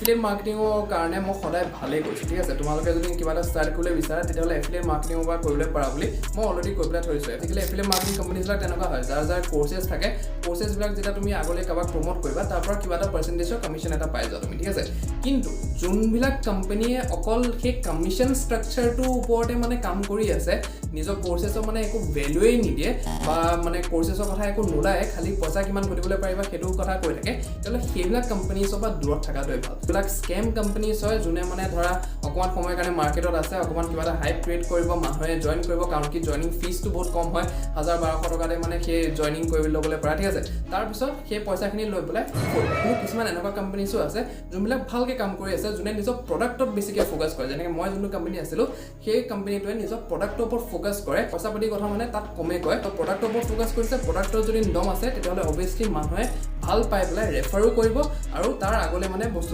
affiliate মাৰ্কেটিঙৰ কাৰণে মই সদায় ভালেই কৈছোঁ ঠিক আছে তোমালোকে যদি কিবা এটা ষ্টাৰ্ট কৰিবলৈ বিচাৰা তেতিয়াহ'লে এফিলিয়েট মাৰ্কেটিঙৰ পৰা কৰিবলৈ পাৰা বুলি মই অলৰেডি কৈ পেলাই থৈছোঁ আজিকালি এফিলিয়েট মাৰ্কেটিং কোম্পানীবিলাক তেনেকুৱা হয় যাৰ কোৰ্চেছ থাকে কোৰ্চেছবিলাক যেতিয়া তুমি আগলৈ কাৰোবাক প্ৰমোট কৰিবা তাৰ পৰা কিবা এটা পাৰ্চেণ্টেজৰ কমিশ্যন এটা পাই যোৱা তুমি ঠিক আছে কিন্তু যোনবিলাক কোম্পানীয়ে অকল সেই কমিশ্যন ষ্ট্ৰাকচাৰটোৰ ওপৰতে মানে কাম কৰি আছে নিজৰ কোৰ্চেছৰ মানে একো ভেলুৱেই নিদিয়ে বা মানে কোৰ্চেছৰ কথা একো নোলায় খালি পইচা কিমান ঘটিবলৈ পাৰিবা সেইটো কথা কৈ থাকে তেতিয়াহ'লে সেইবিলাক কোম্পানীছৰ পৰা দূৰত থকাটোৱে ভাল এইবিলাক স্কেম কোম্পানীছ হয় যোনে মানে ধৰা অকণমান সময়ৰ কাৰণে মাৰ্কেটত আছে অকণমান কিবা এটা হাইপ ক্ৰিয়েট কৰিব মানুহে জইন কৰিব কাৰণ কি জইনিং ফিজটো বহুত কম হয় 1000-1200 টকাতে মানে সেই জইনিং কৰি ল'বলৈ পাৰে ঠিক আছে তাৰপিছত সেই পইচাখিনি লৈ পেলাই কিন্তু কিছুমান এনেকুৱা কোম্পানীছো আছে যোনবিলাক ভালকৈ কাম কৰি আছে যোনে নিজৰ প্ৰডাক্টত বেছিকৈ ফ'কাছ কৰে যেনেকৈ মই যোনটো কোম্পানী আছিলোঁ সেই কোম্পানীটোৱে নিজৰ প্ৰডাক্টৰ ওপৰত ফ'কাছ কৰে পইচা পাতি কথা মানে তাত কমে কয় তো প্ৰডাক্টৰ ওপৰত ফ'কাছ কৰিছে প্ৰডাক্টৰ যদি দম আছে তেতিয়াহ'লে অভিয়াছলি মানুহে ভাল পাই পেলাই ৰেফাৰো কৰিব আৰু তাৰ আগলৈ মানে বস্তু